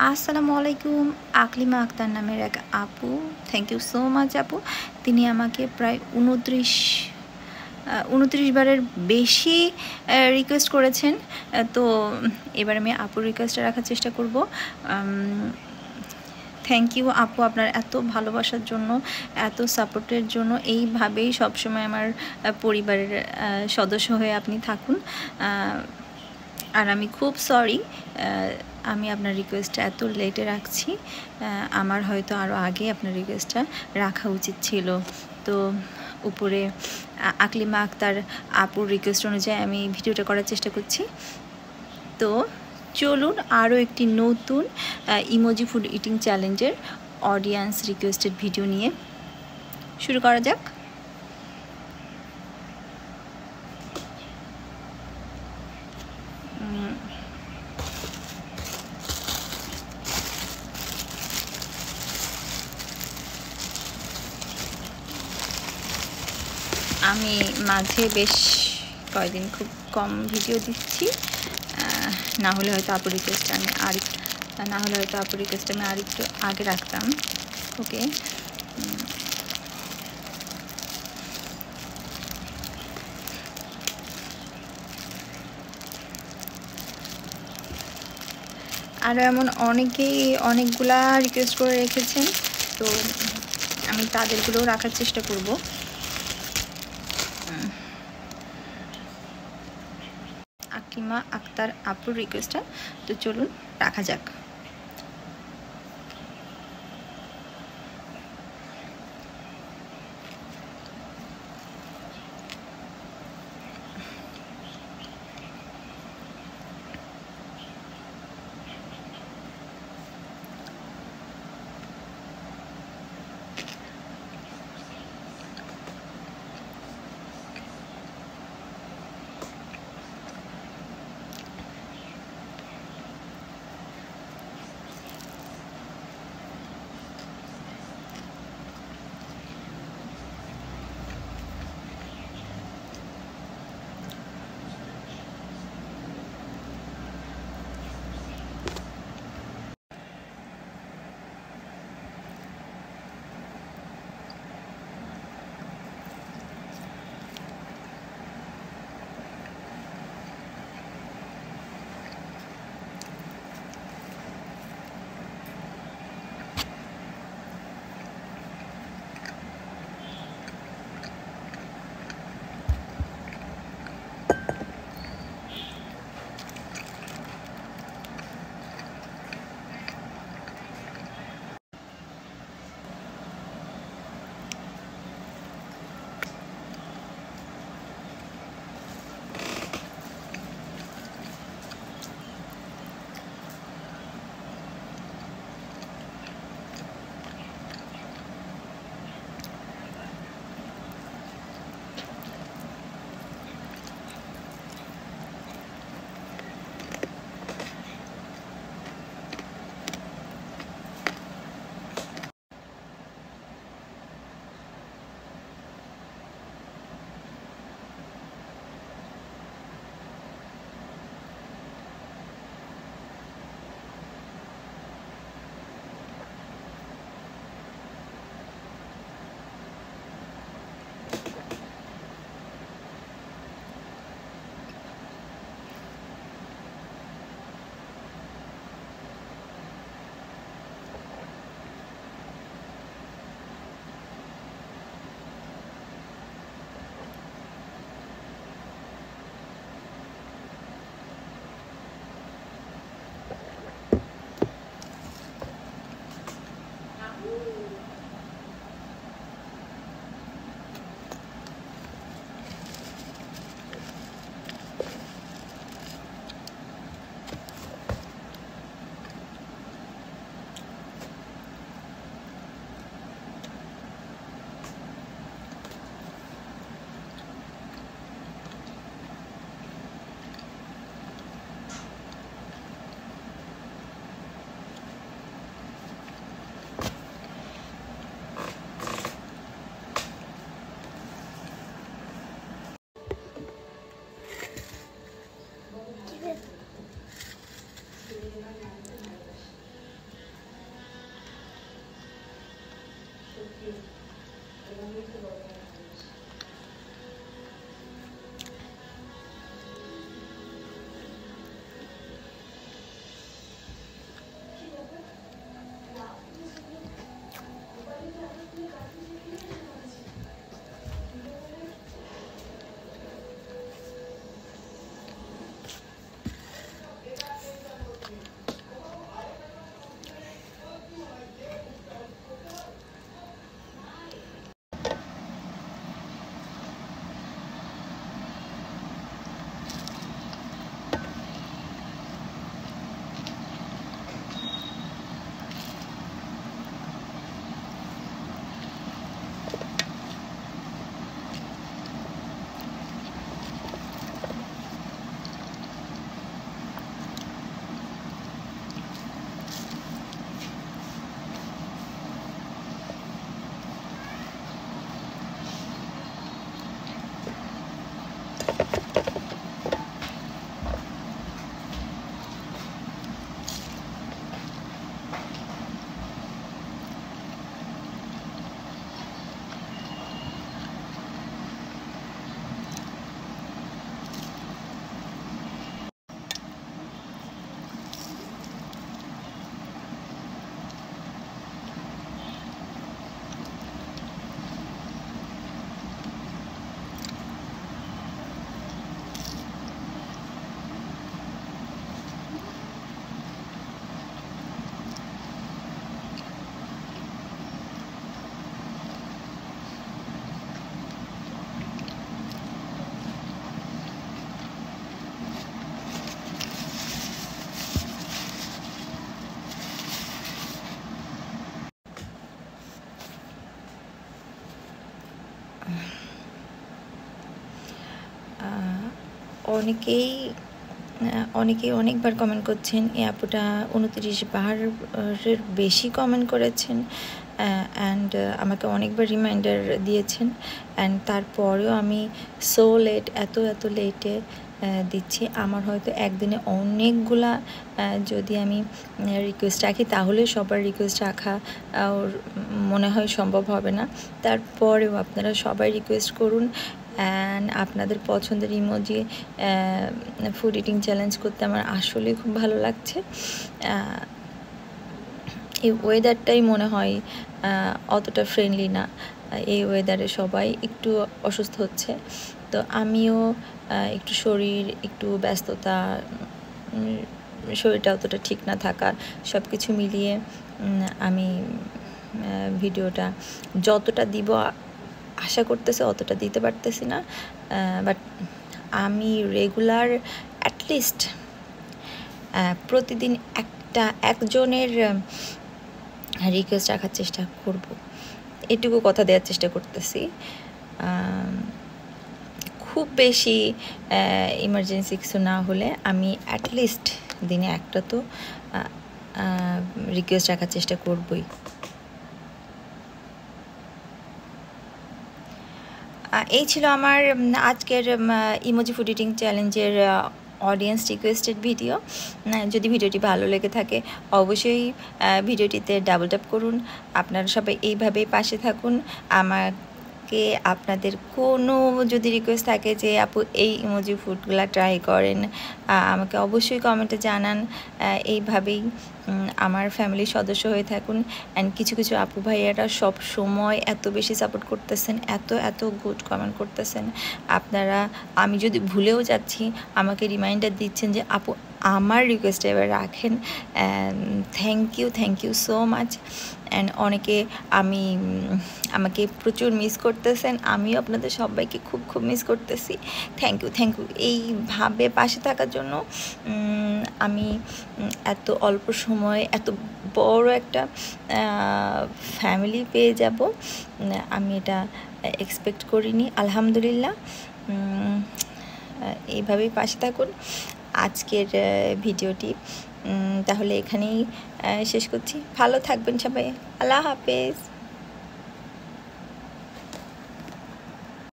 আসসালামু আলাইকুম। আকলিমা আক্তার নামের এক আপু, থ্যাংক ইউ সো মাচ আপু। তিনি আমাকে প্রায় 29 বারের বেশি রিকোয়েস্ট করেছেন। তো এবার আমি আপুর রিকোয়েস্টটা রাখার চেষ্টা করব। থ্যাংক ইউ আপু, আপনার এত ভালোবাসার জন্য, এত সাপোর্টের জন্য। এইভাবেই সবসময় আমার পরিবারের সদস্য হয়ে আপনি থাকুন। আর আমি খুব সরি, আমি আপনার রিকোয়েস্টটা এত লেটে রাখছি। আমার হয়তো আরও আগে আপনার রিকোয়েস্টটা রাখা উচিত ছিল। তো উপরে আকলিমা আক্তার আপুর রিকোয়েস্ট অনুযায়ী আমি ভিডিওটা করার চেষ্টা করছি। তো চলুন আরও একটি নতুন ইমোজি ফুড ইটিং চ্যালেঞ্জের অডিয়েন্স রিকোয়েস্টেড ভিডিও নিয়ে শুরু করা যাক। আমি মাঝে বেশ কয়েকদিন খুব কম ভিডিও দিচ্ছি, না হলে হয়তো আপুর রিকোয়েস্টটা আমি আরেকটু আগে রাখতাম। ওকে, আরও এমন অনেকেই অনেকগুলা রিকোয়েস্ট করে রেখেছেন, তো আমি তাদেরগুলোও রাখার চেষ্টা করব। আকলিমা আক্তার আপুর রিকোয়েস্টটা, তো চলুন রাখা যাক। অনেকেই অনেকবার কমেন্ট করছেন, এই আপুটা 29 বারের বেশি কমেন্ট করেছেন অ্যান্ড আমাকে অনেকবার রিমাইন্ডার দিয়েছেন, অ্যান্ড তারপরেও আমি সো লেট, এত লেটে দিচ্ছি। আমার হয়তো একদিনে অনেকগুলা যদি আমি রিকোয়েস্ট রাখি তাহলে সবার রিকোয়েস্ট রাখা মনে হয় সম্ভব হবে না। তারপরেও আপনারা সবাই রিকোয়েস্ট করুন, অ্যান্ড আপনাদের পছন্দের ইমোজি ফুড ইটিং চ্যালেঞ্জ করতে আমার আসলে খুব ভালো লাগছে। এই ওয়েদারটাই মনে হয় অতটা ফ্রেন্ডলি না, এই ওয়েদারে সবাই একটু অসুস্থ হচ্ছে। তো আমিও একটু একটু ব্যস্ততা, শরীরটা অতটা ঠিক না থাকা, সব কিছু মিলিয়ে আমি ভিডিওটা যতটা দিব আশা করতেছি অতটা দিতে পারতেছি না, বাট আমি রেগুলার অ্যাটলিস্ট প্রতিদিন একজনের রিকোয়েস্ট রাখার চেষ্টা করব, এটুকু কথা দেওয়ার চেষ্টা করতেছি। খুব বেশি ইমার্জেন্সি কিছু না হলে আমি অ্যাটলিস্ট দিনে একটা তো রিকোয়েস্ট রাখার চেষ্টা করবই। এই ছিল আমার আজকের ইমোজি ফুড ইটিং চ্যালেঞ্জের অডিয়েন্স রিকোয়েস্টেড ভিডিও। যদি ভিডিওটি ভালো লেগে থাকে অবশ্যই ভিডিওটিতে ডাবল ট্যাপ করুন। আপনারা সবাই এইভাবেই পাশে থাকুন। আমাকে আপনাদের কোনো যদি রিকোয়েস্ট থাকে যে আপু এই ইমোজি ফুডগুলো ট্রাই করেন, আমাকে অবশ্যই কমেন্টে জানান। এইভাবেই আমার ফ্যামিলির সদস্য হয়ে থাকুন। অ্যান্ড কিছু আপু ভাইয়ারা সব সময় এত বেশি সাপোর্ট করতেছেন, এত গুড কমেন্ট করতেছেন। আপনারা, আমি যদি ভুলেও যাচ্ছি, আমাকে রিমাইন্ডার দিচ্ছেন যে আপু আমার রিকোয়েস্ট এবার রাখেন। Thank you so much. And অনেকে আমাকে প্রচুর মিস করতেছেন, আমিও আপনাদের সবাইকে খুব মিস করতেছি। থ্যাংক ইউ এইভাবে পাশে থাকার জন্য। আমি এত অল্প সময় এত বড় একটা ফ্যামিলি পেয়ে যাব আমি এটা এক্সপেক্ট করিনি। আলহামদুলিল্লাহ, এইভাবেই পাশে থাকুন। আজকের ভিডিওটি তাহলে এখানেই শেষ করছি। ভালো থাকবেন সবাই, আল্লাহ হাফেজ।